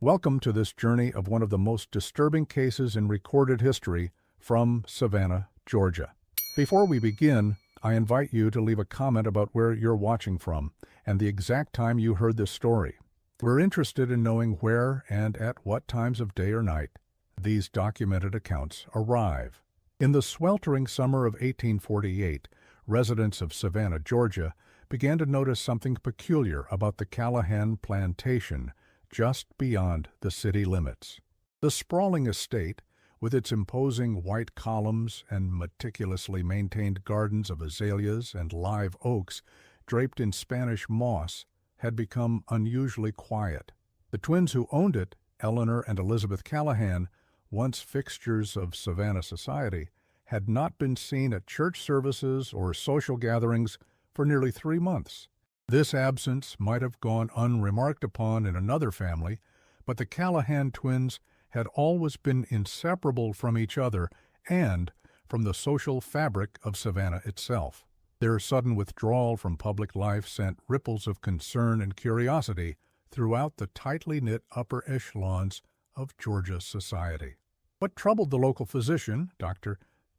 Welcome to this journey of one of the most disturbing cases in recorded history from Savannah, Georgia. Before we begin, I invite you to leave a comment about where you're watching from and the exact time you heard this story. We're interested in knowing where and at what times of day or night these documented accounts arrive. In the sweltering summer of 1848, residents of Savannah, Georgia, began to notice something peculiar about the Callahan Plantation just beyond the city limits. The sprawling estate, with its imposing white columns and meticulously maintained gardens of azaleas and live oaks draped in Spanish moss, had become unusually quiet. The twins who owned it, Eleanor and Elizabeth Callahan, once fixtures of Savannah society, had not been seen at church services or social gatherings for nearly 3 months. This absence might have gone unremarked upon in another family, but the Callahan twins had always been inseparable from each other and from the social fabric of Savannah itself. Their sudden withdrawal from public life sent ripples of concern and curiosity throughout the tightly knit upper echelons of Georgia society. What troubled the local physician, Dr.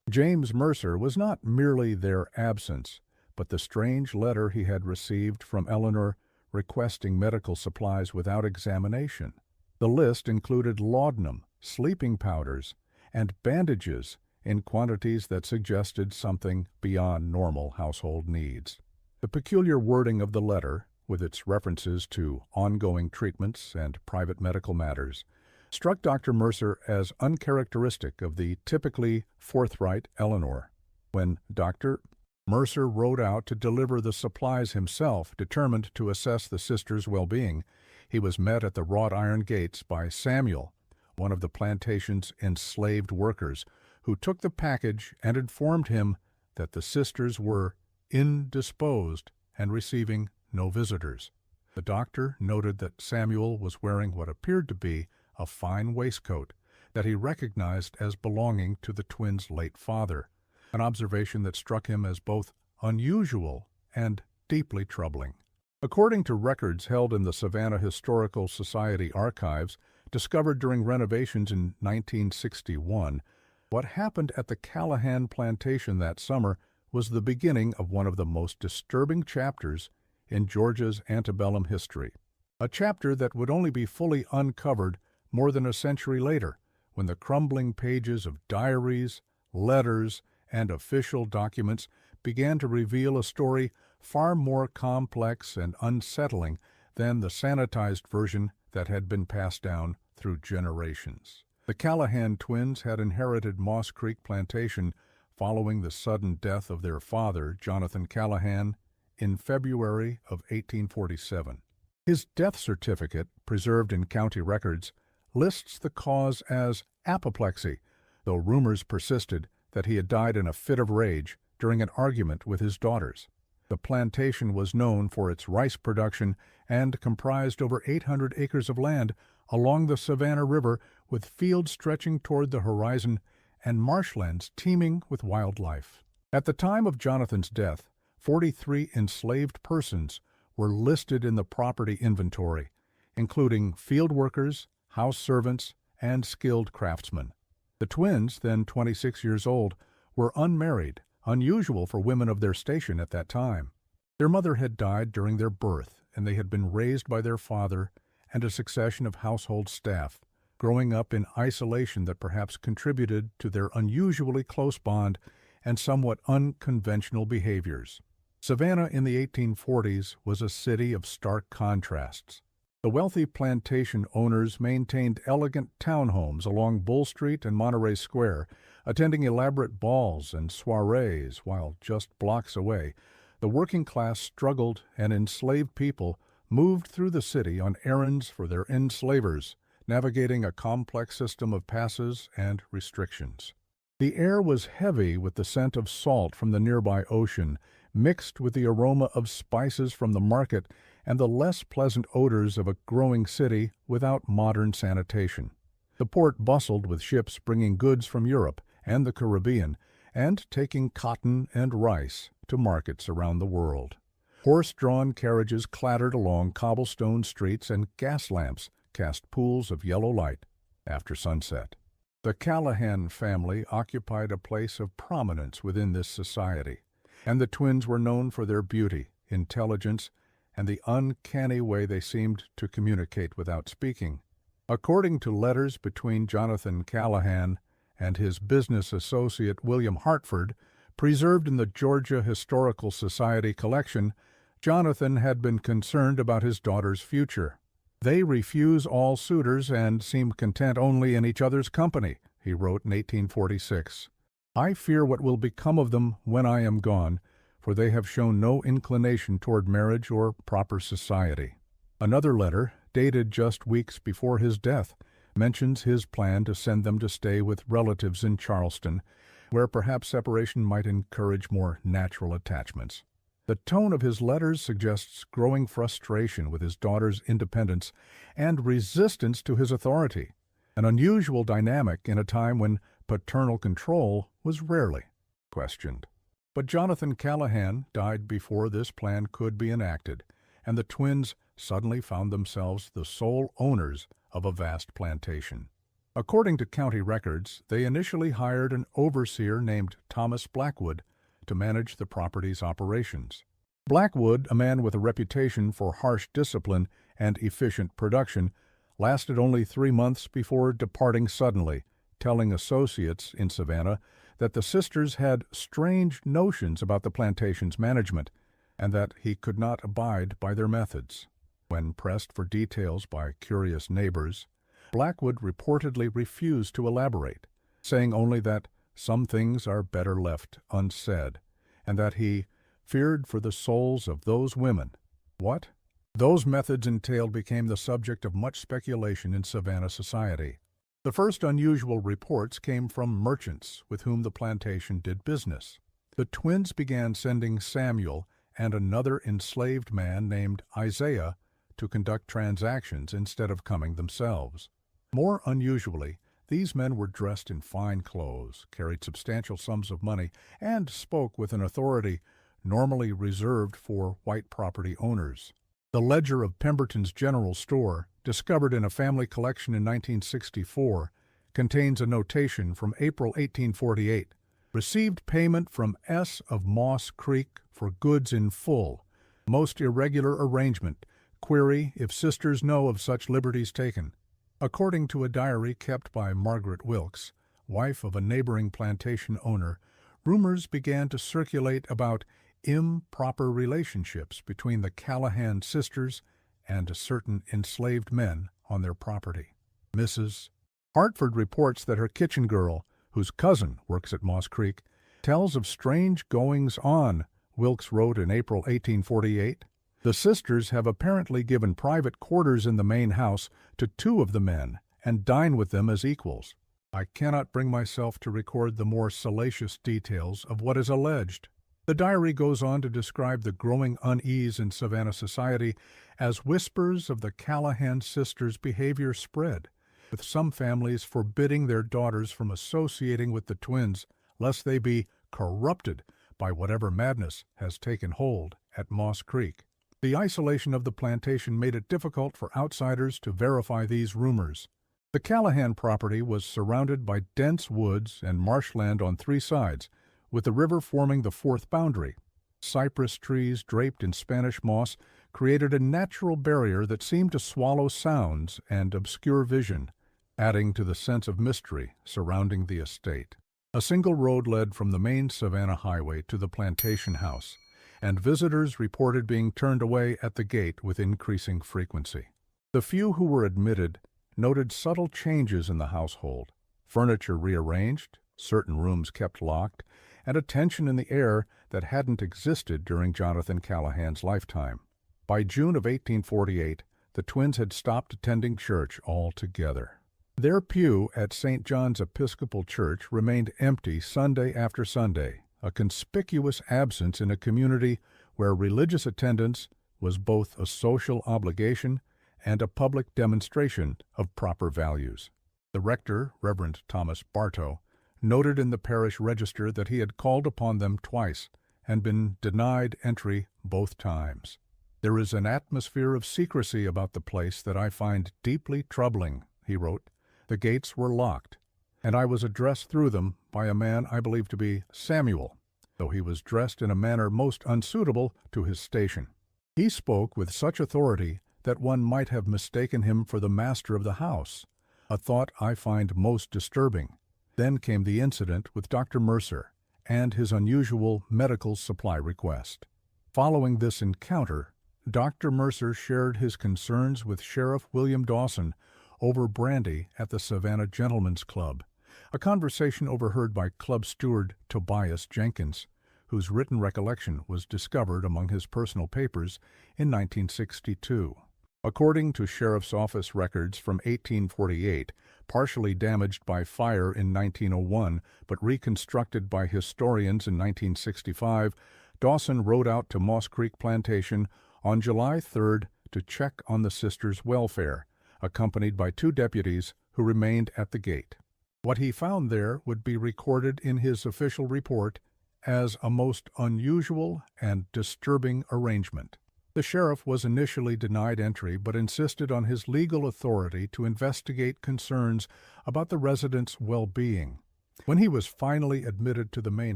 James Mercer, was not merely their absence, but the strange letter he had received from Eleanor requesting medical supplies without examination. The list included laudanum, sleeping powders, and bandages in quantities that suggested something beyond normal household needs. The peculiar wording of the letter, with its references to ongoing treatments and private medical matters, struck Dr. Mercer as uncharacteristic of the typically forthright Eleanor. When Dr. Mercer rode out to deliver the supplies himself, determined to assess the sisters' well-being, he was met at the wrought iron gates by Samuel, one of the plantation's enslaved workers, who took the package and informed him that the sisters were indisposed and receiving no visitors. The doctor noted that Samuel was wearing what appeared to be a fine waistcoat that he recognized as belonging to the twins' late father, an observation that struck him as both unusual and deeply troubling. According to records held in the Savannah Historical Society archives, discovered during renovations in 1961, what happened at the Callahan Plantation that summer was the beginning of one of the most disturbing chapters in Georgia's antebellum history. A chapter that would only be fully uncovered more than a century later, when the crumbling pages of diaries, letters, and official documents began to reveal a story far more complex and unsettling than the sanitized version that had been passed down through generations. The Callahan twins had inherited Moss Creek Plantation following the sudden death of their father, Jonathan Callahan, in February of 1847. His death certificate, preserved in county records, lists the cause as apoplexy, though rumors persisted that he had died in a fit of rage during an argument with his daughters. The plantation was known for its rice production and comprised over 800 acres of land along the Savannah River, with fields stretching toward the horizon and marshlands teeming with wildlife. At the time of Jonathan's death, 43 enslaved persons were listed in the property inventory, including field workers, house servants, and skilled craftsmen. The twins, then 26 years old, were unmarried, unusual for women of their station at that time. Their mother had died during their birth, and they had been raised by their father and a succession of household staff, growing up in isolation that perhaps contributed to their unusually close bond and somewhat unconventional behaviors. Savannah in the 1840s was a city of stark contrasts. The wealthy plantation owners maintained elegant townhomes along Bull Street and Monterey Square, attending elaborate balls and soirees, while just blocks away, the working class struggled and enslaved people moved through the city on errands for their enslavers, navigating a complex system of passes and restrictions. The air was heavy with the scent of salt from the nearby ocean, mixed with the aroma of spices from the market and the less pleasant odors of a growing city without modern sanitation. The port bustled with ships bringing goods from Europe and the Caribbean and taking cotton and rice to markets around the world. Horse-drawn carriages clattered along cobblestone streets, and gas lamps cast pools of yellow light after sunset. The Callahan family occupied a place of prominence within this society, and the twins were known for their beauty, intelligence, and the uncanny way they seemed to communicate without speaking. According to letters between Jonathan Callahan and his business associate William Hartford, preserved in the Georgia Historical Society collection, Jonathan had been concerned about his daughter's future. "They refuse all suitors and seem content only in each other's company," he wrote in 1846. "I fear what will become of them when I am gone, for they have shown no inclination toward marriage or proper society." Another letter, dated just weeks before his death, mentions his plan to send them to stay with relatives in Charleston, where perhaps separation might encourage more natural attachments. The tone of his letters suggests growing frustration with his daughter's independence and resistance to his authority, an unusual dynamic in a time when paternal control was rarely questioned. But Jonathan Callahan died before this plan could be enacted, and the twins suddenly found themselves the sole owners of a vast plantation. According to county records, they initially hired an overseer named Thomas Blackwood to manage the property's operations. Blackwood, a man with a reputation for harsh discipline and efficient production, lasted only 3 months before departing suddenly, telling associates in Savannah that the sisters had strange notions about the plantation's management and that he could not abide by their methods. When pressed for details by curious neighbors, Blackwood reportedly refused to elaborate, saying only that some things are better left unsaid, and that he feared for the souls of those women. What those methods entailed became the subject of much speculation in Savannah society. The first unusual reports came from merchants with whom the plantation did business. The twins began sending Samuel and another enslaved man named Isaiah to conduct transactions instead of coming themselves. More unusually, these men were dressed in fine clothes, carried substantial sums of money, and spoke with an authority normally reserved for white property owners. The ledger of Pemberton's General Store, discovered in a family collection in 1964, contains a notation from April 1848. "Received payment from S. of Moss Creek for goods in full. Most irregular arrangement. Query if sisters know of such liberties taken." According to a diary kept by Margaret Wilkes, wife of a neighboring plantation owner, rumors began to circulate about improper relationships between the Callahan sisters and certain enslaved men on their property. Mrs. Hartford reports that her kitchen girl, whose cousin works at Moss Creek, tells of strange goings-on, Wilkes wrote in April 1848. "The sisters have apparently given private quarters in the main house to 2 of the men and dine with them as equals. I cannot bring myself to record the more salacious details of what is alleged." The diary goes on to describe the growing unease in Savannah society as whispers of the Callahan sisters' behavior spread, with some families forbidding their daughters from associating with the twins lest they be corrupted by whatever madness has taken hold at Moss Creek. The isolation of the plantation made it difficult for outsiders to verify these rumors. The Callahan property was surrounded by dense woods and marshland on 3 sides, with the river forming the 4th boundary. Cypress trees draped in Spanish moss created a natural barrier that seemed to swallow sounds and obscure vision, adding to the sense of mystery surrounding the estate. A single road led from the main Savannah highway to the plantation house, and visitors reported being turned away at the gate with increasing frequency. The few who were admitted noted subtle changes in the household: furniture rearranged, certain rooms kept locked, and a tension in the air that hadn't existed during Jonathan Callahan's lifetime. By June of 1848, the twins had stopped attending church altogether. Their pew at St. John's Episcopal Church remained empty Sunday after Sunday, a conspicuous absence in a community where religious attendance was both a social obligation and a public demonstration of proper values. The rector, Reverend Thomas Bartow, noted in the parish register that he had called upon them twice and been denied entry both times. "There is an atmosphere of secrecy about the place that I find deeply troubling," he wrote. "The gates were locked, and I was addressed through them by a man I believe to be Samuel, though he was dressed in a manner most unsuitable to his station. He spoke with such authority that one might have mistaken him for the master of the house, a thought I find most disturbing." Then came the incident with Dr. Mercer and his unusual medical supply request. Following this encounter, Dr. Mercer shared his concerns with Sheriff William Dawson over brandy at the Savannah Gentlemen's Club, a conversation overheard by club steward Tobias Jenkins, whose written recollection was discovered among his personal papers in 1962. According to Sheriff's Office records from 1848, partially damaged by fire in 1901 but reconstructed by historians in 1965, Dawson rode out to Moss Creek Plantation on July 3rd to check on the sisters' welfare, accompanied by 2 deputies who remained at the gate. What he found there would be recorded in his official report as a most unusual and disturbing arrangement. The sheriff was initially denied entry but insisted on his legal authority to investigate concerns about the residents' well-being. When he was finally admitted to the main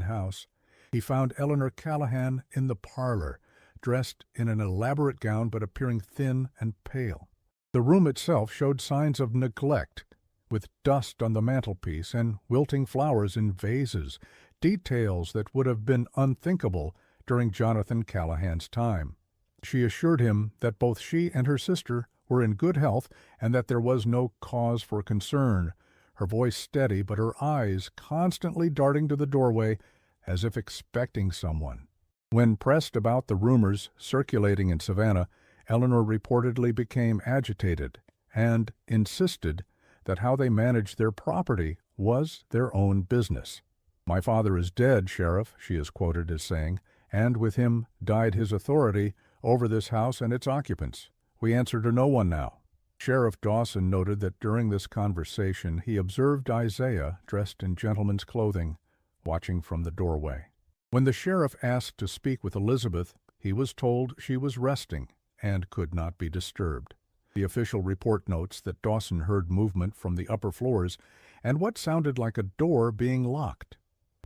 house, he found Eleanor Callahan in the parlor, dressed in an elaborate gown but appearing thin and pale. The room itself showed signs of neglect, with dust on the mantelpiece and wilting flowers in vases, details that would have been unthinkable during Jonathan Callahan's time. She assured him that both she and her sister were in good health and that there was no cause for concern, her voice steady but her eyes constantly darting to the doorway as if expecting someone. When pressed about the rumors circulating in Savannah, Eleanor reportedly became agitated and insisted that how they managed their property was their own business. "My father is dead, Sheriff," she is quoted as saying, "and with him died his authority over this house and its occupants. We answer to no one now." Sheriff Dawson noted that during this conversation he observed Isaiah, dressed in gentleman's clothing, watching from the doorway. When the sheriff asked to speak with Elizabeth, he was told she was resting and could not be disturbed. The official report notes that Dawson heard movement from the upper floors and what sounded like a door being locked.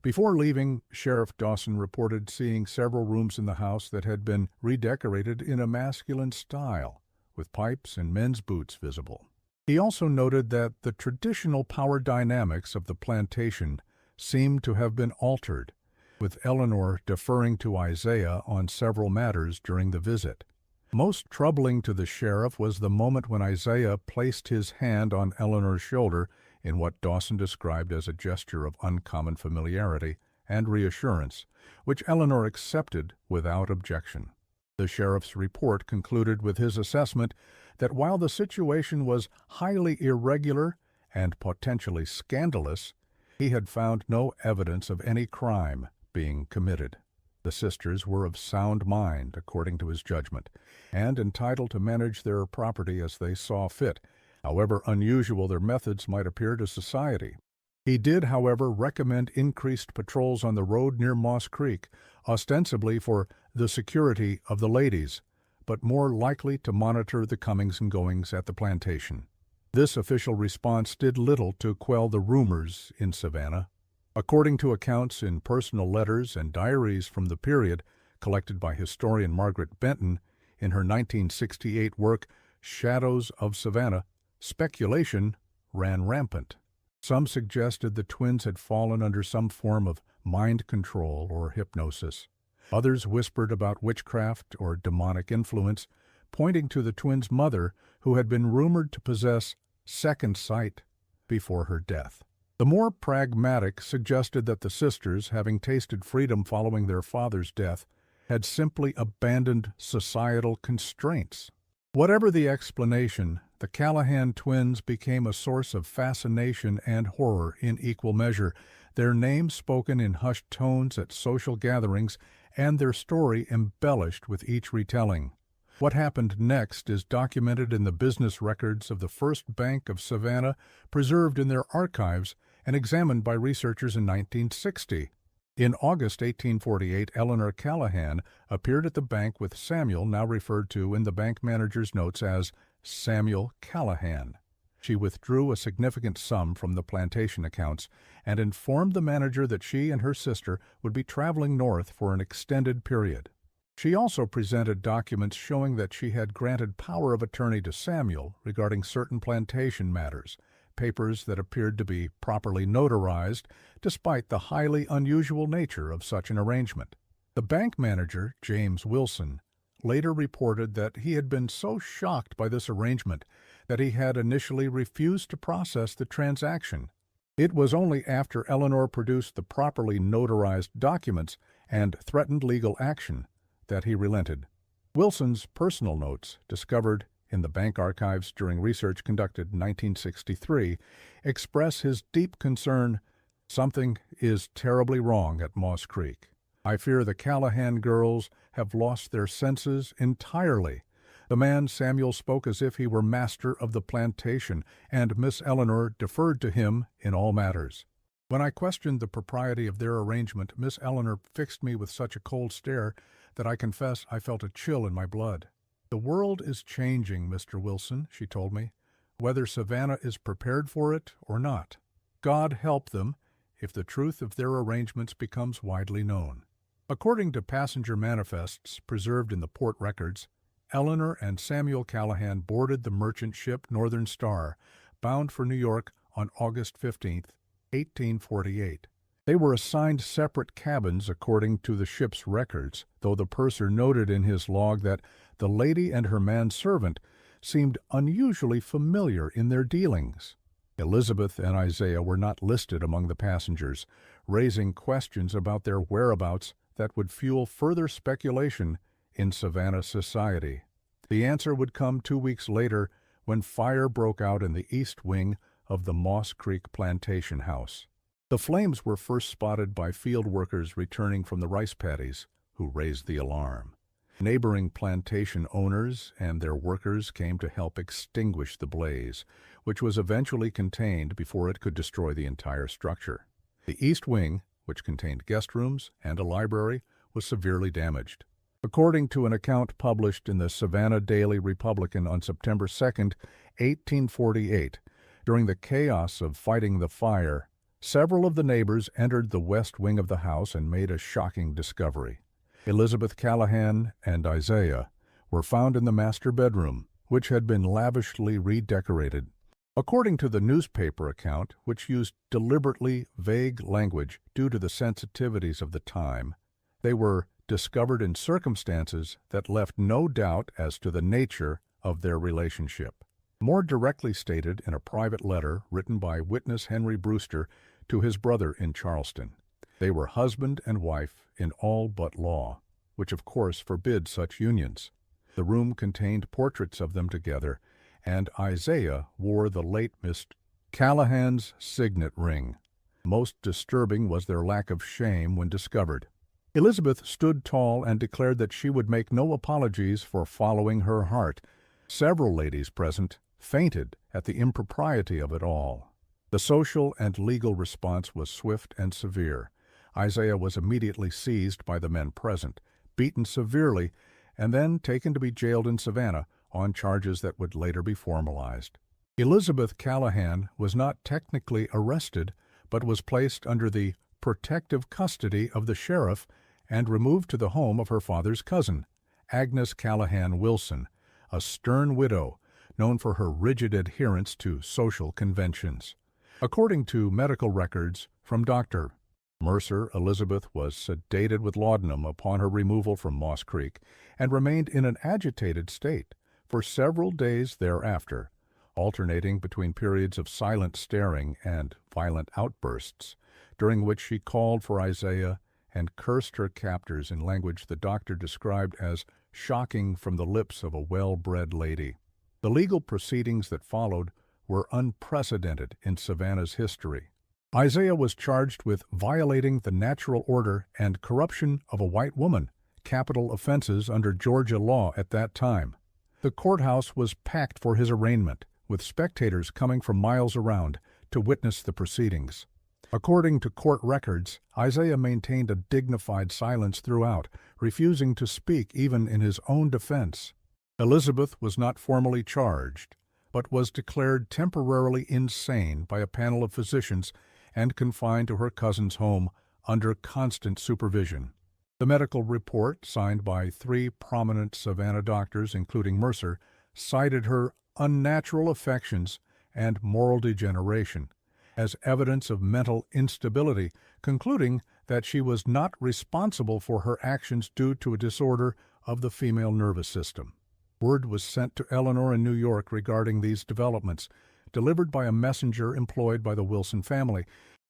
Before leaving, Sheriff Dawson reported seeing several rooms in the house that had been redecorated in a masculine style, with pipes and men's boots visible. He also noted that the traditional power dynamics of the plantation seemed to have been altered, with Eleanor deferring to Isaiah on several matters during the visit. Most troubling to the sheriff was the moment when Isaiah placed his hand on Eleanor's shoulder in what Dawson described as a gesture of uncommon familiarity and reassurance, which Eleanor accepted without objection. The sheriff's report concluded with his assessment that while the situation was highly irregular and potentially scandalous, he had found no evidence of any crime being committed. The sisters were of sound mind, according to his judgment, and entitled to manage their property as they saw fit, however unusual their methods might appear to society. He did, however, recommend increased patrols on the road near Moss Creek, ostensibly for the security of the ladies, but more likely to monitor the comings and goings at the plantation. This official response did little to quell the rumors in Savannah. According to accounts in personal letters and diaries from the period, collected by historian Margaret Benton in her 1968 work Shadows of Savannah, speculation ran rampant. Some suggested the twins had fallen under some form of mind control or hypnosis. Others whispered about witchcraft or demonic influence, pointing to the twins' mother, who had been rumored to possess second sight before her death. The more pragmatic suggested that the sisters, having tasted freedom following their father's death, had simply abandoned societal constraints. Whatever the explanation, the Callahan twins became a source of fascination and horror in equal measure, their names spoken in hushed tones at social gatherings, and their story embellished with each retelling. What happened next is documented in the business records of the First Bank of Savannah, preserved in their archives and examined by researchers in 1960. In August 1848, Eleanor Callahan appeared at the bank with Samuel, now referred to in the bank manager's notes as Samuel Callahan. She withdrew a significant sum from the plantation accounts and informed the manager that she and her sister would be traveling north for an extended period. She also presented documents showing that she had granted power of attorney to Samuel regarding certain plantation matters, papers that appeared to be properly notarized despite the highly unusual nature of such an arrangement. The bank manager, James Wilson, later reported that he had been so shocked by this arrangement that he had initially refused to process the transaction. It was only after Eleanor produced the properly notarized documents and threatened legal action that he relented. Wilson's personal notes, discovered in the bank archives during research conducted in 1963, express his deep concern, "Something is terribly wrong at Moss Creek. I fear the Callahan girls have lost their senses entirely." The man Samuel spoke as if he were master of the plantation, and Miss Eleanor deferred to him in all matters. When I questioned the propriety of their arrangement, Miss Eleanor fixed me with such a cold stare that I confess I felt a chill in my blood. "The world is changing, Mr. Wilson," she told me, "whether Savannah is prepared for it or not. God help them if the truth of their arrangements becomes widely known." According to passenger manifests preserved in the port records, Eleanor and Samuel Callahan boarded the merchant ship Northern Star, bound for New York on August 15, 1848. They were assigned separate cabins according to the ship's records, though the purser noted in his log that the lady and her manservant seemed unusually familiar in their dealings. Elizabeth and Isaiah were not listed among the passengers, raising questions about their whereabouts that would fuel further speculation in Savannah society. The answer would come 2 weeks later when fire broke out in the east wing of the Moss Creek Plantation House. The flames were first spotted by field workers returning from the rice paddies, who raised the alarm. Neighboring plantation owners and their workers came to help extinguish the blaze, which was eventually contained before it could destroy the entire structure. The east wing, which contained guest rooms and a library, was severely damaged. According to an account published in the Savannah Daily Republican on September 2, 1848, during the chaos of fighting the fire, several of the neighbors entered the west wing of the house and made a shocking discovery. Elizabeth Callahan and Isaiah were found in the master bedroom, which had been lavishly redecorated. According to the newspaper account, which used deliberately vague language due to the sensitivities of the time, they were discovered in circumstances that left no doubt as to the nature of their relationship. More directly stated in a private letter written by witness Henry Brewster to his brother in Charleston, they were husband and wife in all but law, which of course forbids such unions. The room contained portraits of them together, and Isaiah wore the late Miss Callahan's signet ring. Most disturbing was their lack of shame when discovered. Elizabeth stood tall and declared that she would make no apologies for following her heart. Several ladies present fainted at the impropriety of it all. The social and legal response was swift and severe. Isaiah was immediately seized by the men present, beaten severely, and then taken to be jailed in Savannah on charges that would later be formalized. Elizabeth Callahan was not technically arrested, but was placed under the protective custody of the sheriff and removed to the home of her father's cousin, Agnes Callahan Wilson, a stern widow known for her rigid adherence to social conventions. According to medical records from Dr. Mercer, Elizabeth was sedated with laudanum upon her removal from Moss Creek and remained in an agitated state for several days thereafter, alternating between periods of silent staring and violent outbursts, during which she called for Isaiah and cursed her captors in language the doctor described as shocking from the lips of a well-bred lady. The legal proceedings that followed were unprecedented in Savannah's history. Isaiah was charged with violating the natural order and corruption of a white woman, capital offenses under Georgia law at that time. The courthouse was packed for his arraignment, with spectators coming from miles around to witness the proceedings. According to court records, Isaiah maintained a dignified silence throughout, refusing to speak even in his own defense. Elizabeth was not formally charged, but was declared temporarily insane by a panel of physicians and confined to her cousin's home under constant supervision. The medical report, signed by 3 prominent Savannah doctors, including Mercer, cited her unnatural affections and moral degeneration as evidence of mental instability, concluding that she was not responsible for her actions due to a disorder of the female nervous system. Word was sent to Eleanor in New York regarding these developments, delivered by a messenger employed by the Wilson family.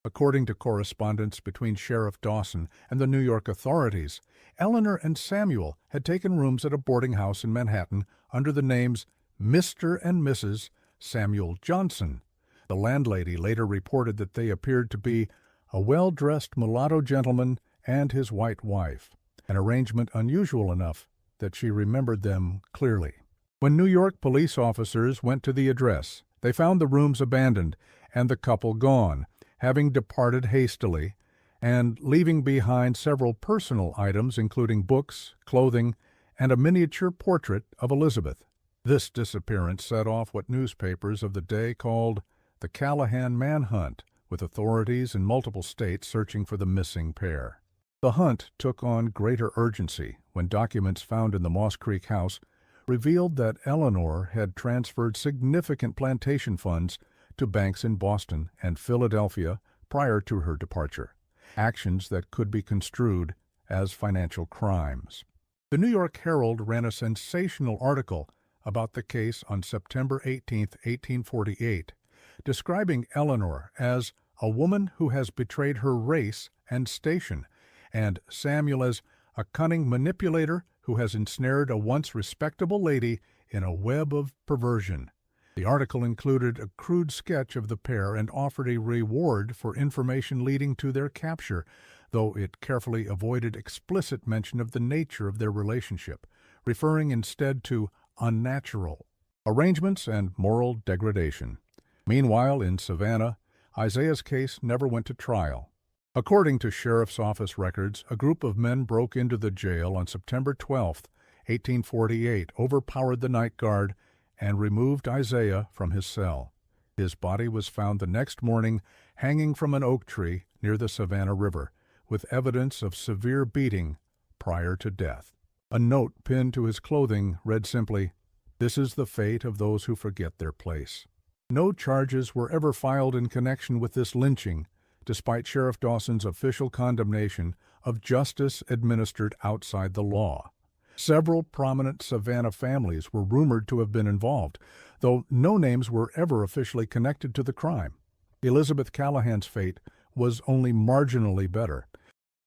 According to correspondence between Sheriff Dawson and the New York authorities, Eleanor and Samuel had taken rooms at a boarding house in Manhattan under the names Mr. and Mrs. Samuel Johnson. The landlady later reported that they appeared to be a well-dressed mulatto gentleman and his white wife, an arrangement unusual enough that she remembered them clearly. When New York police officers went to the address, they found the rooms abandoned and the couple gone, having departed hastily and leaving behind several personal items including books, clothing, and a miniature portrait of Elizabeth. This disappearance set off what newspapers of the day called the Callahan manhunt, with authorities in multiple states searching for the missing pair. The hunt took on greater urgency when documents found in the Moss Creek house revealed that Eleanor had transferred significant plantation funds to banks in Boston and Philadelphia prior to her departure, actions that could be construed as financial crimes. The New York Herald ran a sensational article about the case on September 18, 1848, describing Eleanor as a woman who has betrayed her race and station, and Samuel as a cunning manipulator who has ensnared a once respectable lady in a web of perversion. The article included a crude sketch of the pair and offered a reward for information leading to their capture, though it carefully avoided explicit mention of the nature of their relationship, referring instead to unnatural arrangements and moral degradation. Meanwhile, in Savannah, Isaiah's case never went to trial. According to Sheriff's Office records, a group of men broke into the jail on September 12, 1848, overpowered the night guard, and removed Isaiah from his cell. His body was found the next morning hanging from an oak tree near the Savannah River, with evidence of severe beating prior to death. A note pinned to his clothing read simply, "This is the fate of those who forget their place." No charges were ever filed in connection with this lynching, despite Sheriff Dawson's official condemnation of justice administered outside the law. Several prominent Savannah families were rumored to have been involved, though no names were ever officially connected to the crime. Elizabeth Callahan's fate was only marginally better.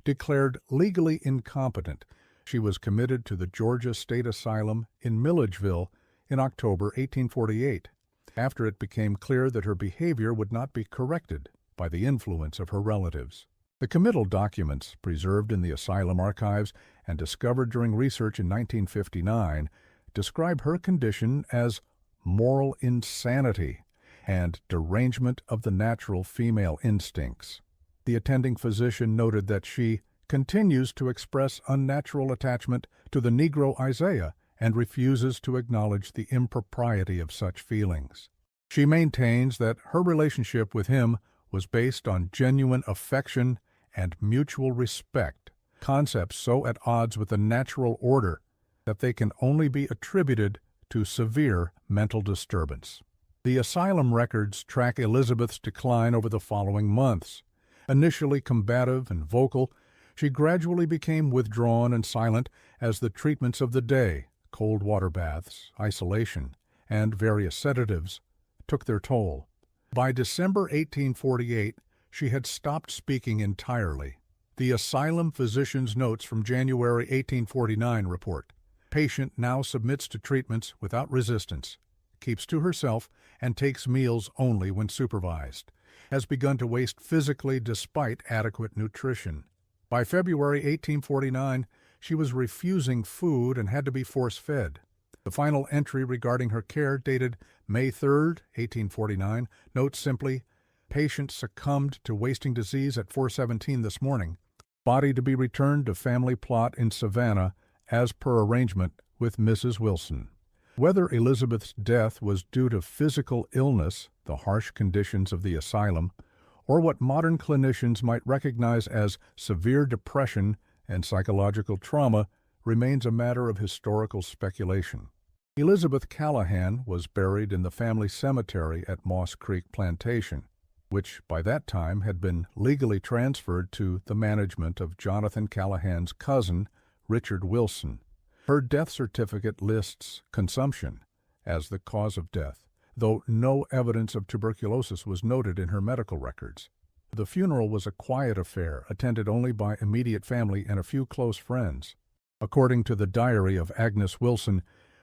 Declared legally incompetent, she was committed to the Georgia State Asylum in Milledgeville in October 1848, after it became clear that her behavior would not be corrected by the influence of her relatives. The committal documents, preserved in the asylum archives and discovered during research in 1959, describe her condition as moral insanity and derangement of the natural female instincts. The attending physician noted that she continues to express unnatural attachment to the Negro Isaiah and refuses to acknowledge the impropriety of such feelings. She maintains that her relationship with him was based on genuine affection and mutual respect, concepts so at odds with the natural order that they can only be attributed to severe mental disturbance. The asylum records track Elizabeth's decline over the following months. Initially combative and vocal, she gradually became withdrawn and silent as the treatments of the day, cold water baths, isolation, and various sedatives, took their toll. By December 1848, she had stopped speaking entirely. The asylum physician's notes from January 1849 report, "Patient now submits to treatments without resistance, keeps to herself, and takes meals only when supervised. Has begun to waste physically despite adequate nutrition." By February 1849, she was refusing food and had to be force-fed. The final entry regarding her care, dated May 3, 1849, notes simply, Patient succumbed to wasting disease at 4:17 this morning. Body to be returned to family plot in Savannah as per arrangement with Mrs. Wilson. Whether Elizabeth's death was due to physical illness, the harsh conditions of the asylum, or what modern clinicians might recognize as severe depression and psychological trauma remains a matter of historical speculation. Elizabeth Callahan was buried in the family cemetery at Moss Creek Plantation, which by that time had been legally transferred to the management of Jonathan Callahan's cousin, Richard Wilson. Her death certificate lists consumption as the cause of death, though no evidence of tuberculosis was noted in her medical records. The funeral was a quiet affair, attended only by immediate family and a few close friends. According to the diary of Agnes Wilson,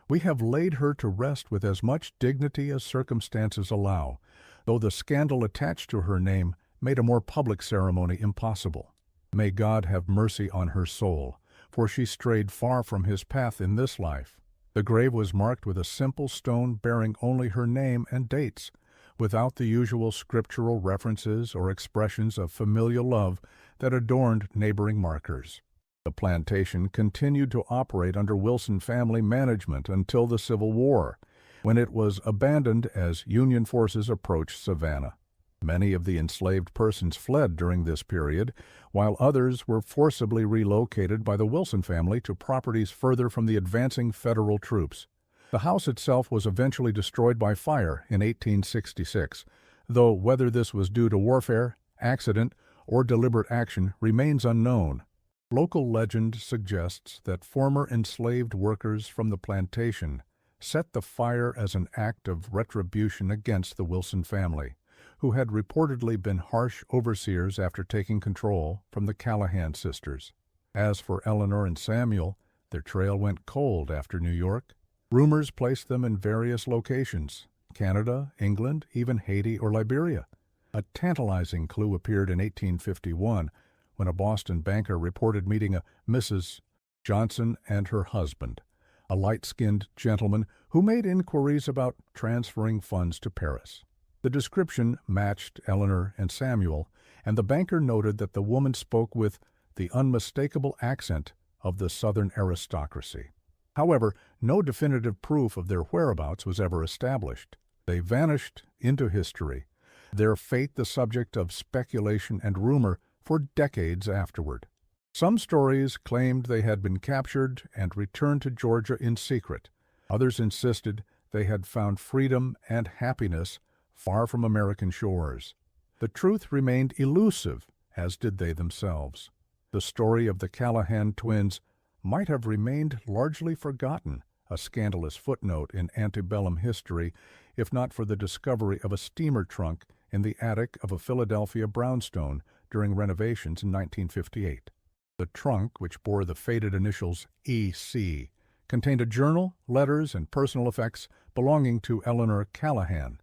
"We have laid her to rest with as much dignity as circumstances allow, though the scandal attached to her name made a more public ceremony impossible. May God have mercy on her soul, for she strayed far from his path in this life." The grave was marked with a simple stone bearing only her name and dates, without the usual scriptural references or expressions of familial love that adorned neighboring markers. The plantation continued to operate under Wilson family management until the Civil War, when it was abandoned as Union forces approached Savannah. Many of the enslaved persons fled during this period, while others were forcibly relocated by the Wilson family to properties further from the advancing federal troops. The house itself was eventually destroyed by fire in 1866, though whether this was due to warfare, accident, or deliberate action remains unknown. Local legend suggests that former enslaved workers from the plantation set the fire as an act of retribution against the Wilson family, who had reportedly been harsh overseers after taking control from the Callahan sisters. As for Eleanor and Samuel, their trail went cold after New York. Rumors placed them in various locations: Canada, England, even Haiti or Liberia. A tantalizing clue appeared in 1851 when a Boston banker reported meeting a Mrs. Johnson and her husband, a light-skinned gentleman who made inquiries about transferring funds to Paris. The description matched Eleanor and Samuel, and the banker noted that the woman spoke with the unmistakable accent of the Southern aristocracy. However, no definitive proof of their whereabouts was ever established. They vanished into history, their fate the subject of speculation and rumor for decades afterward. Some stories claimed they had been captured and returned to Georgia in secret. Others insisted they had found freedom and happiness far from American shores. The truth remained elusive, as did they themselves. The story of the Callahan twins might have remained largely forgotten, a scandalous footnote in antebellum history, if not for the discovery of a steamer trunk in the attic of a Philadelphia brownstone during renovations in 1958. The trunk, which bore the faded initials E.C., contained a journal, letters, and personal effects belonging to Eleanor Callahan.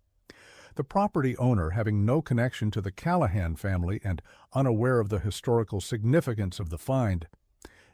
The property owner, having no connection to the Callahan family and unaware of the historical significance of the find,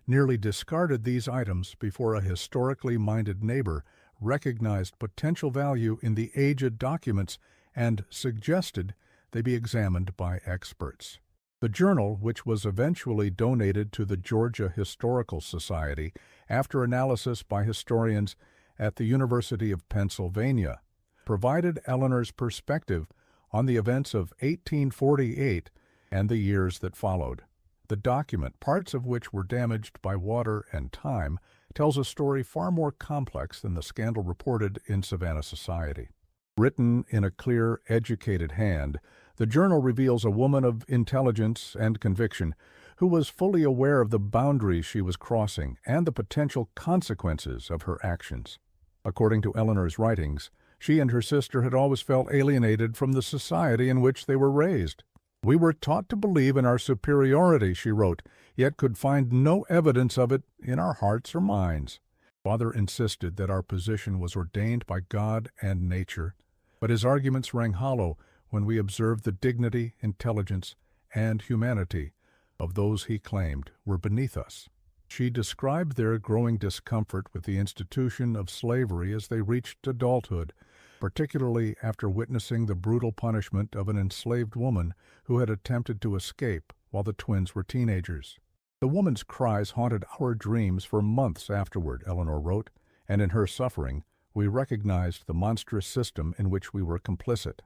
nearly discarded these items before a historically minded neighbor recognized potential value in the aged documents and suggested they be examined by experts. The journal, which was eventually donated to the Georgia Historical Society after analysis by historians at the University of Pennsylvania, provided Eleanor's perspective on the events of 1848 and the years that followed. The document, parts of which were damaged by water and time, tells a story far more complex than the scandal reported in Savannah society. Written in a clear, educated hand, the journal reveals a woman of intelligence and conviction who was fully aware of the boundaries she was crossing and the potential consequences of her actions. According to Eleanor's writings, she and her sister had always felt alienated from the society in which they were raised. "We were taught to believe in our superiority," she wrote, "yet could find no evidence of it in our hearts or minds. Father insisted that our position was ordained by God and nature, but his arguments rang hollow when we observed the dignity, intelligence, and humanity of those he claimed were beneath us." She described their growing discomfort with the institution of slavery as they reached adulthood, particularly after witnessing the brutal punishment of an enslaved woman who had attempted to escape while the twins were teenagers. The woman's cries haunted our dreams for months afterward, Eleanor wrote, and in her suffering, we recognized the monstrous system in which we were complicit.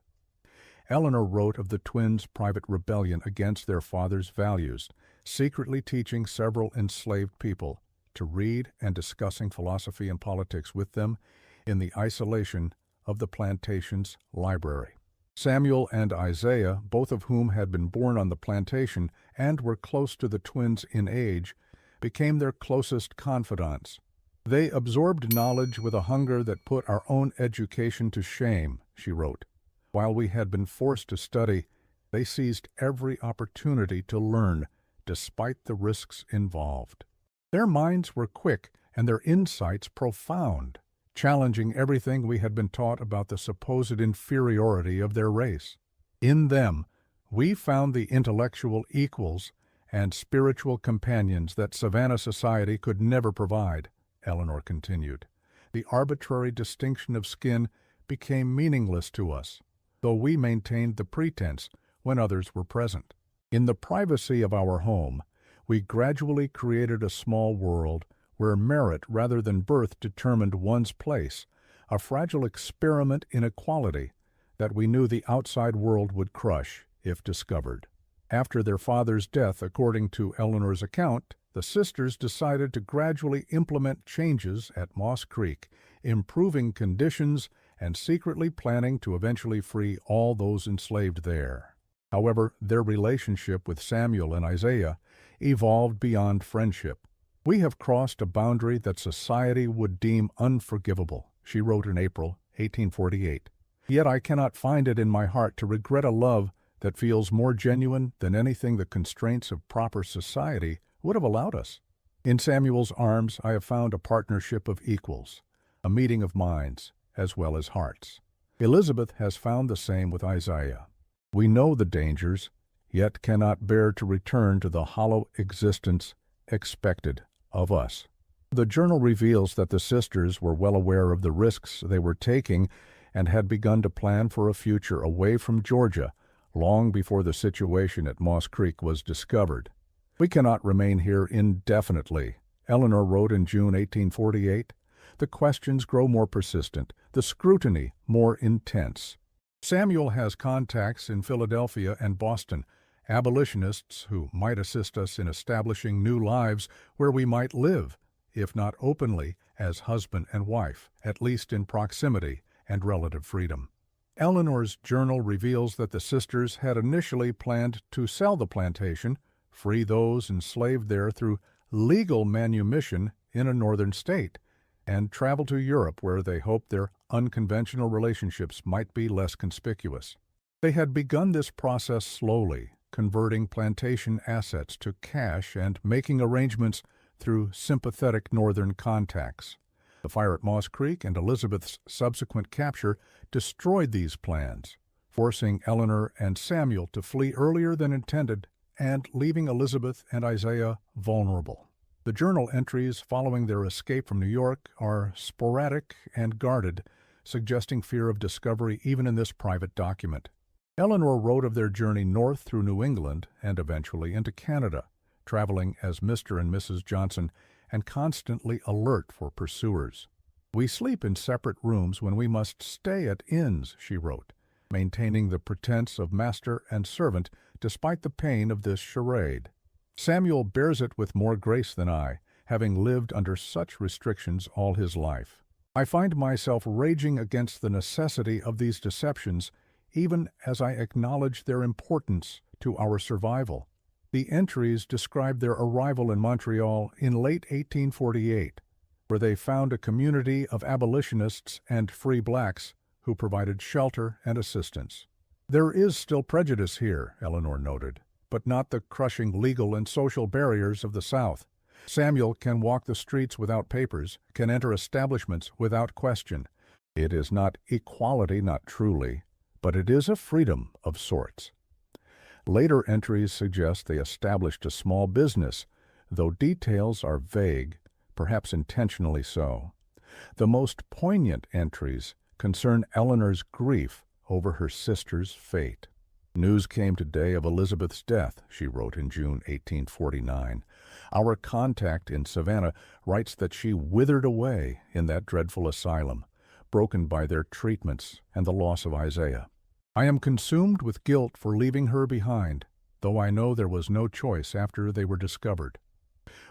Eleanor wrote of the twins' private rebellion against their father's values, secretly teaching several enslaved people to read and discussing philosophy and politics with them in the isolation of the plantation's library. Samuel and Isaiah, both of whom had been born on the plantation and were close to the twins in age, became their closest confidants. They absorbed knowledge with a hunger that put our own education to shame, she wrote. While we had been forced to study, they seized every opportunity to learn, despite the risks involved. Their minds were quick and their insights profound, challenging everything we had been taught about the supposed inferiority of their race. In them, we found the intellectual equals and spiritual companions that Savannah society could never provide, Eleanor continued. The arbitrary distinction of skin became meaningless to us, though we maintained the pretense when others were present. In the privacy of our home, we gradually created a small world where merit rather than birth determined one's place, a fragile experiment in equality that we knew the outside world would crush if discovered. After their father's death, according to Eleanor's account, the sisters decided to gradually implement changes at Moss Creek, improving conditions and secretly planning to eventually free all those enslaved there. However, their relationship with Samuel and Isaiah evolved beyond friendship. "We have crossed a boundary that society would deem unforgivable," she wrote in April 1848. "Yet I cannot find it in my heart to regret a love that feels more genuine than anything the constraints of proper society would have allowed us. In Samuel's arms I have found a partnership of equals, a meeting of minds as well as hearts. Elizabeth has found the same with Isaiah. We know the dangers, yet cannot bear to return to the hollow existence expected of us." The journal reveals that the sisters were well aware of the risks they were taking and had begun to plan for a future away from Georgia long before the situation at Moss Creek was discovered. "We cannot remain here indefinitely," Eleanor wrote in June 1848. "The questions grow more persistent, the scrutiny more intense. Samuel has contacts in Philadelphia and Boston, abolitionists who might assist us in establishing new lives where we might live, if not openly, as husband and wife, at least in proximity and relative freedom." Eleanor's journal reveals that the sisters had initially planned to sell the plantation, free those enslaved there through legal manumission in a northern state, and travel to Europe where they hoped their unconventional relationships might be less conspicuous. They had begun this process slowly, converting plantation assets to cash and making arrangements through sympathetic northern contacts. The fire at Moss Creek and Elizabeth's subsequent capture destroyed these plans, forcing Eleanor and Samuel to flee earlier than intended and leaving Elizabeth and Isaiah vulnerable. The journal entries following their escape from New York are sporadic and guarded, suggesting fear of discovery even in this private document. Eleanor wrote of their journey north through New England and eventually into Canada, traveling as Mr. and Mrs. Johnson and constantly alert for pursuers. "We sleep in separate rooms when we must stay at inns," she wrote, maintaining the pretense of master and servant despite the pain of this charade. "Samuel bears it with more grace than I, having lived under such restrictions all his life. I find myself raging against the necessity of these deceptions, even as I acknowledge their importance to our survival." The entries describe their arrival in Montreal in late 1848, where they found a community of abolitionists and free blacks who provided shelter and assistance. "There is still prejudice here," Eleanor noted, "but not the crushing legal and social barriers of the South. Samuel can walk the streets without papers, can enter establishments without question. It is not equality, not truly, but it is a freedom of sorts." Later entries suggest they established a small business, though details are vague, perhaps intentionally so. The most poignant entries concern Eleanor's grief over her sister's fate. "News came today of Elizabeth's death," she wrote in June 1849. "Our contact in Savannah writes that she withered away in that dreadful asylum, broken by their treatments and the loss of Isaiah. I am consumed with guilt for leaving her behind, though I know there was no choice after they were discovered.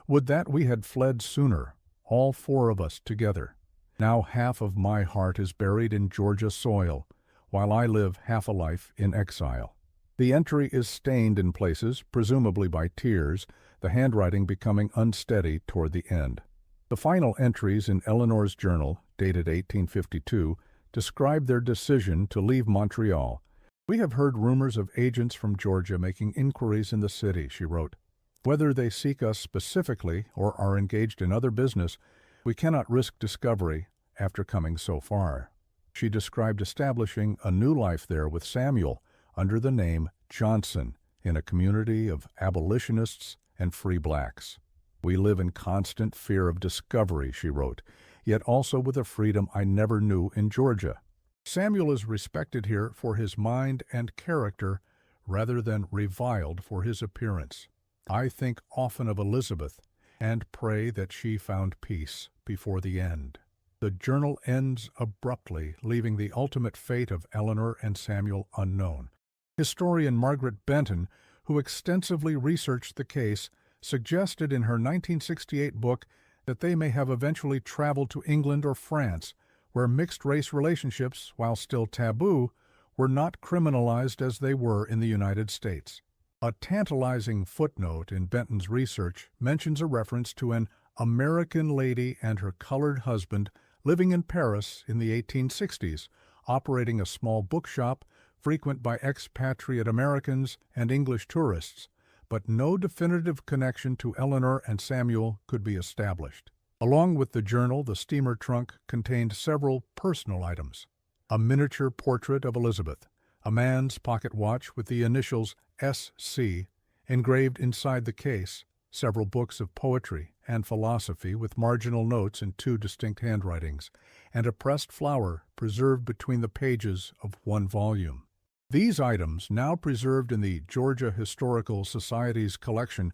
Would that we had fled sooner, all four of us together. Now half of my heart is buried in Georgia soil, while I live half a life in exile." The entry is stained in places, presumably by tears, the handwriting becoming unsteady toward the end. The final entries in Eleanor's journal, dated 1852, describe their decision to leave Montreal. "We have heard rumors of agents from Georgia making inquiries in the city," she wrote. "Whether they seek us specifically or are engaged in other business, we cannot risk discovery after coming so far." She described establishing a new life there with Samuel under the name Johnson in a community of abolitionists and free blacks. "We live in constant fear of discovery," she wrote, "yet also with a freedom I never knew in Georgia. Samuel is respected here for his mind and character rather than reviled for his appearance. I think often of Elizabeth and pray that she found peace before the end." The journal ends abruptly, leaving the ultimate fate of Eleanor and Samuel unknown. Historian Margaret Benton, who extensively researched the case, suggested in her 1968 book that they may have eventually traveled to England or France, where mixed-race relationships, while still taboo, were not criminalized as they were in the United States. A tantalizing footnote in Benton's research mentions a reference to an American lady and her colored husband living in Paris in the 1860s, operating a small bookshop frequent by expatriate Americans and English tourists, but no definitive connection to Eleanor and Samuel could be established. Along with the journal, the steamer trunk contained several personal items: a miniature portrait of Elizabeth, a man's pocket watch with the initials S.C. engraved inside the case, several books of poetry and philosophy with marginal notes in two distinct handwritings, and a pressed flower preserved between the pages of one volume. These items, now preserved in the Georgia Historical Society's collection,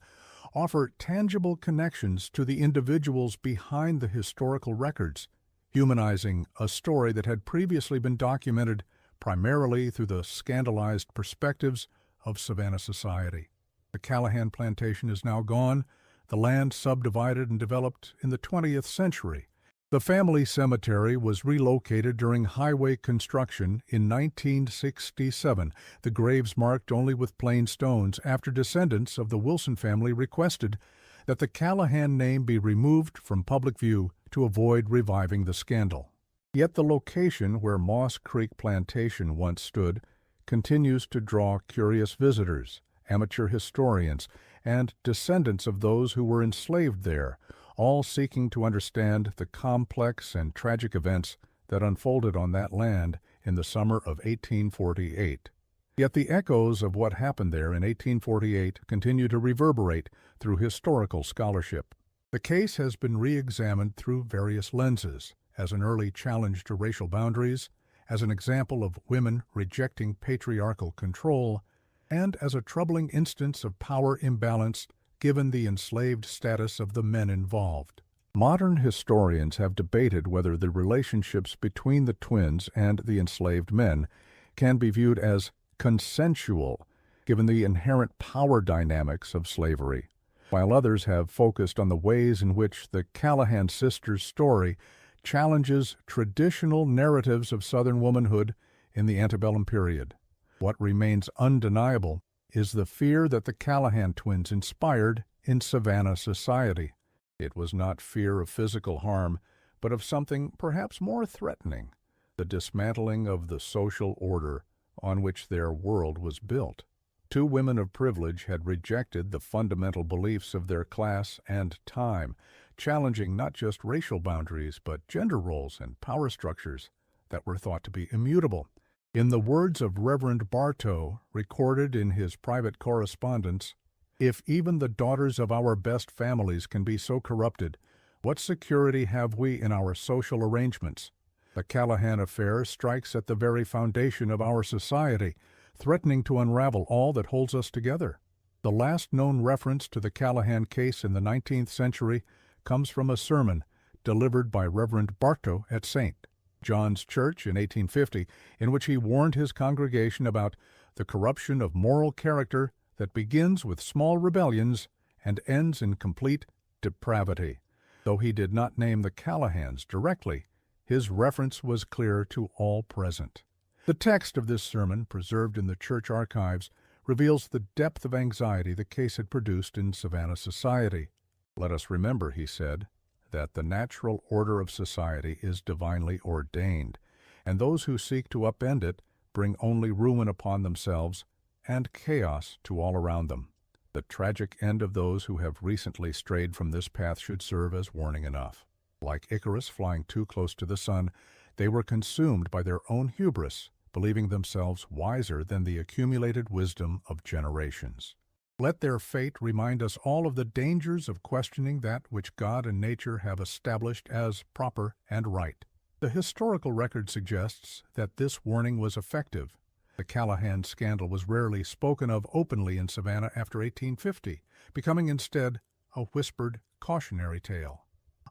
offer tangible connections to the individuals behind the historical records, humanizing a story that had previously been documented primarily through the scandalized perspectives of Savannah society. The Callahan Plantation is now gone, the land subdivided and developed in the 20th century. The family cemetery was relocated during highway construction in 1967, the graves marked only with plain stones after descendants of the Wilson family requested that the Callahan name be removed from public view to avoid reviving the scandal. Yet the location where Moss Creek Plantation once stood continues to draw curious visitors, amateur historians, and descendants of those who were enslaved there, all seeking to understand the complex and tragic events that unfolded on that land in the summer of 1848. Yet the echoes of what happened there in 1848 continue to reverberate through historical scholarship. The case has been re-examined through various lenses, as an early challenge to racial boundaries, as an example of women rejecting patriarchal control, and as a troubling instance of power imbalance given the enslaved status of the men involved. Modern historians have debated whether the relationships between the twins and the enslaved men can be viewed as consensual, given the inherent power dynamics of slavery, while others have focused on the ways in which the Callahan sisters' story challenges traditional narratives of Southern womanhood in the antebellum period. What remains undeniable is the fear that the Callahan twins inspired in Savannah society. It was not fear of physical harm, but of something perhaps more threatening, the dismantling of the social order on which their world was built. Two women of privilege had rejected the fundamental beliefs of their class and time, challenging not just racial boundaries, but gender roles and power structures that were thought to be immutable. In the words of Reverend Bartow, recorded in his private correspondence, "If even the daughters of our best families can be so corrupted, what security have we in our social arrangements? The Callahan affair strikes at the very foundation of our society, threatening to unravel all that holds us together. The last known reference to the Callahan case in the 19th century comes from a sermon delivered by Reverend Bartow at St. John's Church in 1850, in which he warned his congregation about the corruption of moral character that begins with small rebellions and ends in complete depravity. Though he did not name the Callahans directly, his reference was clear to all present. The text of this sermon, preserved in the church archives, reveals the depth of anxiety the case had produced in Savannah society. "Let us remember," he said, "that the natural order of society is divinely ordained, and those who seek to upend it bring only ruin upon themselves and chaos to all around them. The tragic end of those who have recently strayed from this path should serve as warning enough. Like Icarus flying too close to the sun, they were consumed by their own hubris, believing themselves wiser than the accumulated wisdom of generations. Let their fate remind us all of the dangers of questioning that which God and nature have established as proper and right." The historical record suggests that this warning was effective. The Callahan scandal was rarely spoken of openly in Savannah after 1850, becoming instead a whispered cautionary tale.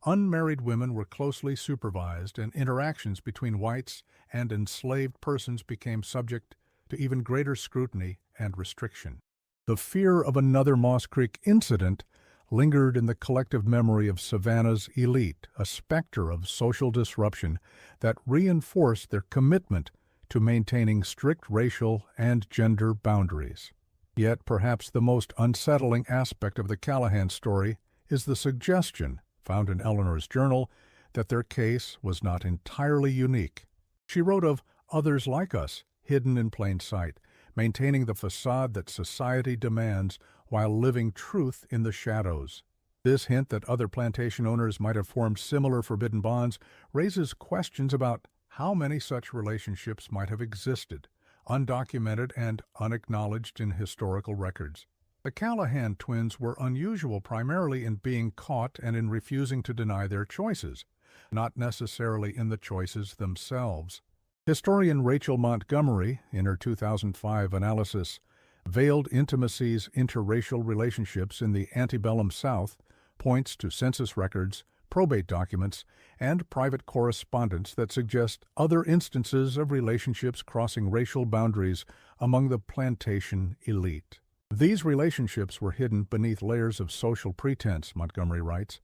Unmarried women were closely supervised, and interactions between whites and enslaved persons became subject to even greater scrutiny and restriction. The fear of another Moss Creek incident lingered in the collective memory of Savannah's elite, a specter of social disruption that reinforced their commitment to maintaining strict racial and gender boundaries. Yet perhaps the most unsettling aspect of the Callahan story is the suggestion, found in Eleanor's journal, that their case was not entirely unique. She wrote of others like us, hidden in plain sight, maintaining the facade that society demands while living truth in the shadows. This hint that other plantation owners might have formed similar forbidden bonds raises questions about how many such relationships might have existed, undocumented and unacknowledged in historical records. The Callahan twins were unusual primarily in being caught and in refusing to deny their choices, not necessarily in the choices themselves. Historian Rachel Montgomery, in her 2005 analysis, Veiled Intimacies, Interracial Relationships in the Antebellum South, points to census records, probate documents, and private correspondence that suggest other instances of relationships crossing racial boundaries among the plantation elite. These relationships were hidden beneath layers of social pretense, Montgomery writes,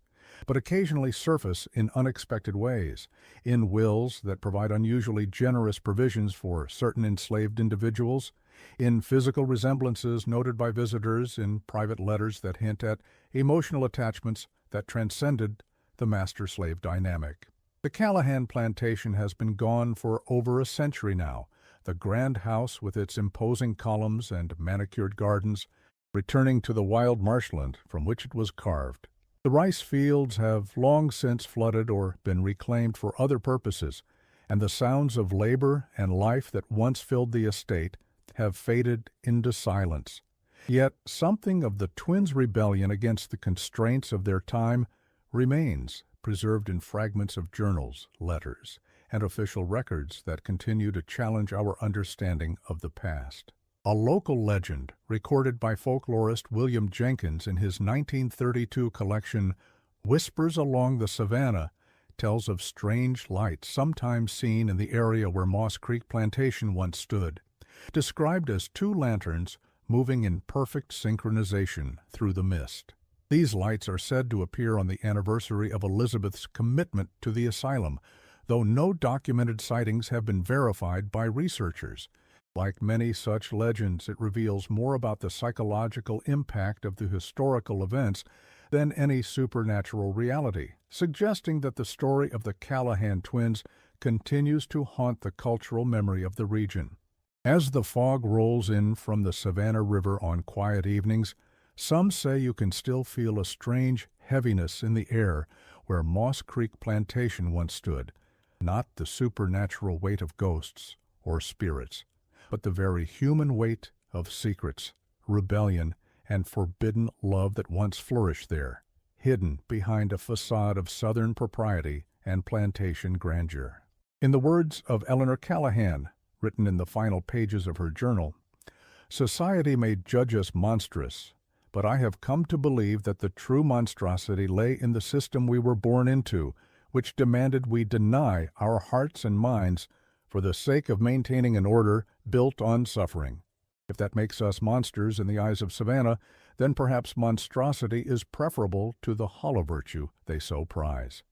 but occasionally surface in unexpected ways, in wills that provide unusually generous provisions for certain enslaved individuals, in physical resemblances noted by visitors, in private letters that hint at emotional attachments that transcended the master-slave dynamic. The Callahan plantation has been gone for over a century now, the grand house with its imposing columns and manicured gardens, returning to the wild marshland from which it was carved. The rice fields have long since flooded or been reclaimed for other purposes, and the sounds of labor and life that once filled the estate have faded into silence. Yet something of the twins' rebellion against the constraints of their time remains, preserved in fragments of journals, letters, and official records that continue to challenge our understanding of the past. A local legend, recorded by folklorist William Jenkins in his 1932 collection Whispers Along the Savannah, tells of strange lights sometimes seen in the area where Moss Creek Plantation once stood, described as two lanterns moving in perfect synchronization through the mist. These lights are said to appear on the anniversary of Elizabeth's commitment to the asylum, though no documented sightings have been verified by researchers. Like many such legends, it reveals more about the psychological impact of the historical events than any supernatural reality, suggesting that the story of the Callahan twins continues to haunt the cultural memory of the region. As the fog rolls in from the Savannah River on quiet evenings, some say you can still feel a strange heaviness in the air where Moss Creek Plantation once stood, not the supernatural weight of ghosts or spirits, but the very human weight of secrets, rebellion, and forbidden love that once flourished there, hidden behind a facade of Southern propriety and plantation grandeur. In the words of Eleanor Callahan, written in the final pages of her journal, "Society may judge us monstrous, but I have come to believe that the true monstrosity lay in the system we were born into, which demanded we deny our hearts and minds for the sake of maintaining an order built on suffering. If that makes us monsters in the eyes of Savannah, then perhaps monstrosity is preferable to the hollow virtue they so prize."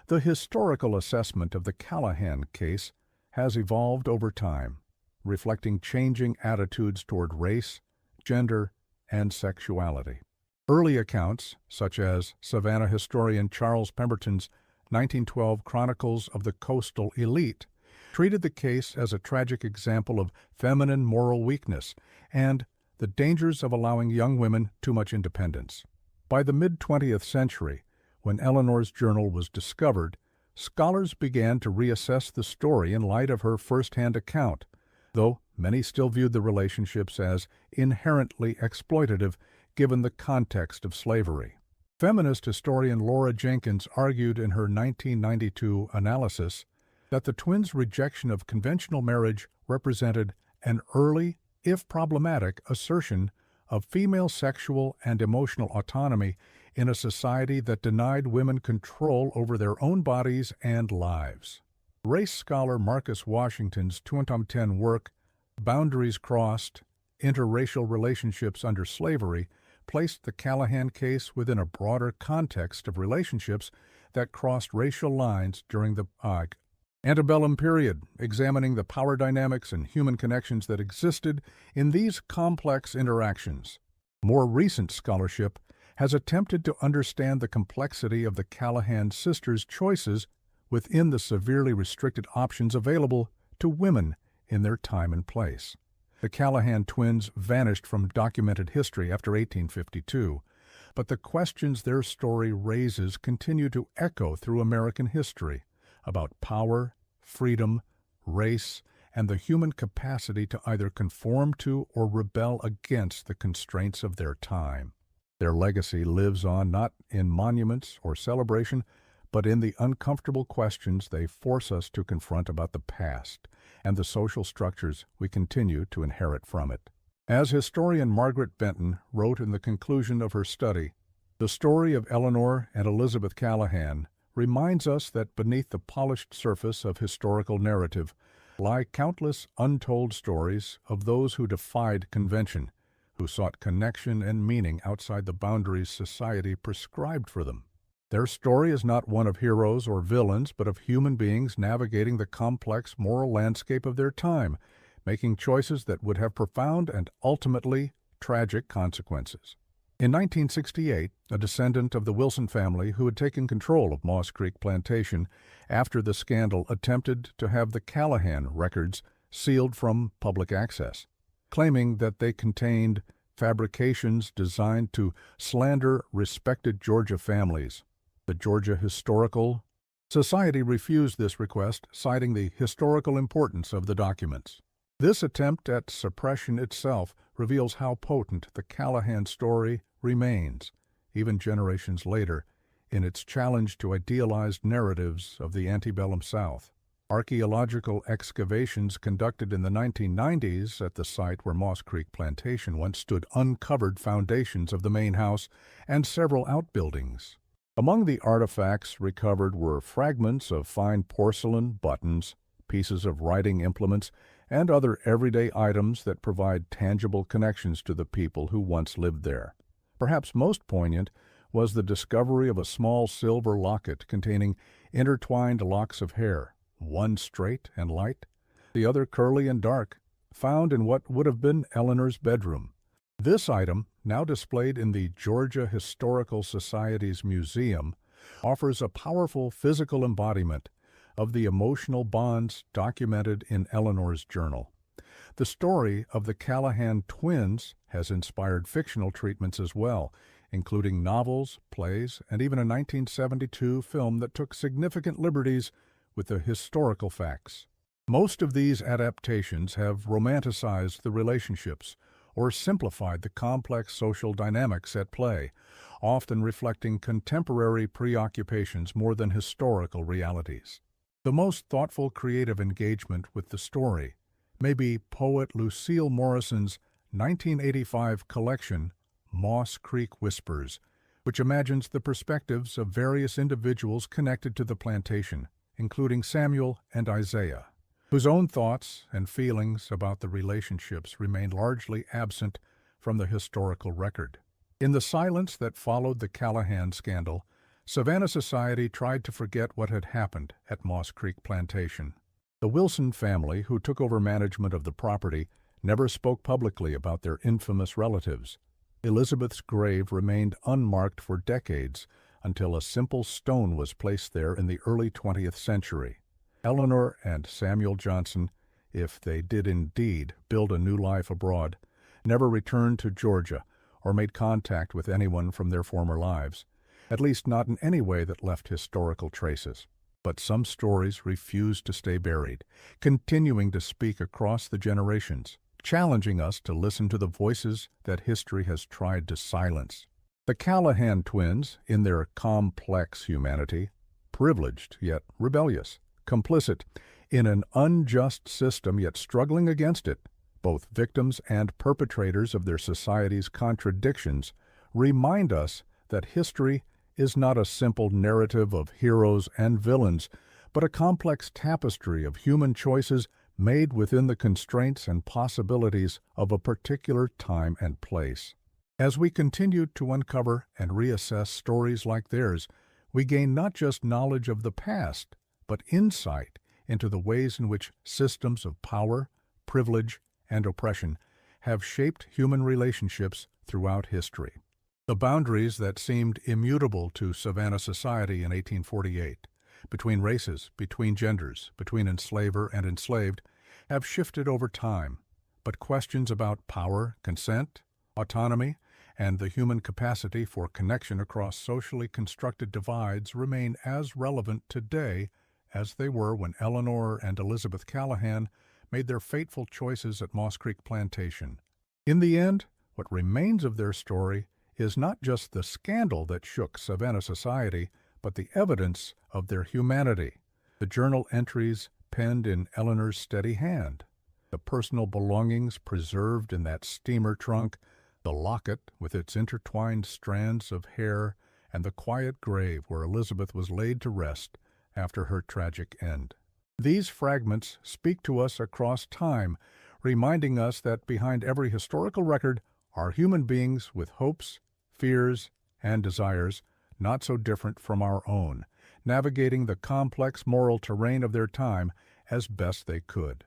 The historical assessment of the Callahan case has evolved over time, reflecting changing attitudes toward race, gender, and sexuality. Early accounts, such as Savannah historian Charles Pemberton's 1912 Chronicles of the Coastal Elite, treated the case as a tragic example of feminine moral weakness and the dangers of allowing young women too much independence. By the mid-20th century, when Eleanor's journal was discovered, scholars began to reassess the story in light of her first-hand account, though many still viewed the relationships as inherently exploitative given the context of slavery. Feminist historian Laura Jenkins argued in her 1992 analysis that the twins' rejection of conventional marriage represented an early, if problematic, assertion of female sexual and emotional autonomy in a society that denied women control over their own bodies and lives. Race scholar Marcus Washington's 2010 work, Boundaries Crossed: Interracial Relationships Under Slavery, placed the Callahan case within a broader context of relationships that crossed racial lines during the antebellum period, examining the power dynamics and human connections that existed in these complex interactions. More recent scholarship has attempted to understand the complexity of the Callahan sisters' choices within the severely restricted options available to women in their time and place. The Callahan twins vanished from documented history after 1852, but the questions their story raises continue to echo through American history about power, freedom, race, and the human capacity to either conform to or rebel against the constraints of their time. Their legacy lives on not in monuments or celebration, but in the uncomfortable questions they force us to confront about the past and the social structures we continue to inherit from it. As historian Margaret Benton wrote in the conclusion of her study, the story of Eleanor and Elizabeth Callahan reminds us that beneath the polished surface of historical narrative lie countless untold stories of those who defied convention, who sought connection and meaning outside the boundaries society prescribed for them. Their story is not one of heroes or villains, but of human beings navigating the complex moral landscape of their time, making choices that would have profound and ultimately tragic consequences. In 1968, a descendant of the Wilson family who had taken control of Moss Creek Plantation after the scandal attempted to have the Callahan records sealed from public access, claiming that they contained fabrications designed to slander respected Georgia families. The Georgia Historical Society refused this request, citing the historical importance of the documents. This attempt at suppression itself reveals how potent the Callahan story remains, even generations later, in its challenge to idealized narratives of the antebellum South. Archaeological excavations conducted in the 1990s at the site where Moss Creek Plantation once stood uncovered foundations of the main house and several outbuildings. Among the artifacts recovered were fragments of fine porcelain, buttons, pieces of writing implements, and other everyday items that provide tangible connections to the people who once lived there. Perhaps most poignant was the discovery of a small silver locket containing intertwined locks of hair, one straight and light, the other curly and dark, found in what would have been Eleanor's bedroom. This item, now displayed in the Georgia Historical Society's museum, offers a powerful physical embodiment of the emotional bonds documented in Eleanor's journal. The story of the Callahan twins has inspired fictional treatments as well, including novels, plays, and even a 1972 film that took significant liberties with the historical facts. Most of these adaptations have romanticized the relationships or simplified the complex social dynamics at play, often reflecting contemporary preoccupations more than historical realities. The most thoughtful creative engagement with the story may be poet Lucille Morrison's 1985 collection, Moss Creek Whispers, which imagines the perspectives of various individuals connected to the plantation, including Samuel and Isaiah, whose own thoughts and feelings about the relationships remain largely absent from the historical record. In the silence that followed the Callahan scandal, Savannah society tried to forget what had happened at Moss Creek Plantation. The Wilson family, who took over management of the property, never spoke publicly about their infamous relatives. Elizabeth's grave remained unmarked for decades until a simple stone was placed there in the early 20th century. Eleanor and Samuel Johnson, if they did indeed build a new life abroad, never returned to Georgia or made contact with anyone from their former lives, at least not in any way that left historical traces. But some stories refused to stay buried, continuing to speak across the generations, challenging us to listen to the voices that history has tried to silence. The Callahan twins, in their complex humanity, privileged yet rebellious, complicit in an unjust system yet struggling against it, both victims and perpetrators of their society's contradictions, remind us that history is not a simple narrative of heroes and villains, but a complex tapestry of human choices made within the constraints and possibilities of a particular time and place. As we continue to uncover and reassess stories like theirs, we gain not just knowledge of the past, but insight into the ways in which systems of power, privilege, and oppression have shaped human relationships throughout history. The boundaries that seemed immutable to Savannah society in 1848, between races, between genders, between enslaver and enslaved, have shifted over time, but questions about power, consent, autonomy, and the human capacity for connection across socially constructed divides remain as relevant today as they were when Eleanor and Elizabeth Callahan made their fateful choices at Moss Creek Plantation. In the end, what remains of their story is not just the scandal that shook Savannah society, but the evidence of their humanity, the journal entries penned in Eleanor's steady hand, the personal belongings preserved in that steamer trunk, the locket with its intertwined strands of hair, and the quiet grave where Elizabeth was laid to rest after her tragic end. These fragments speak to us across time, reminding us that behind every historical record are human beings with hopes, fears, and desires not so different from our own, navigating the complex moral terrain of their time as best they could.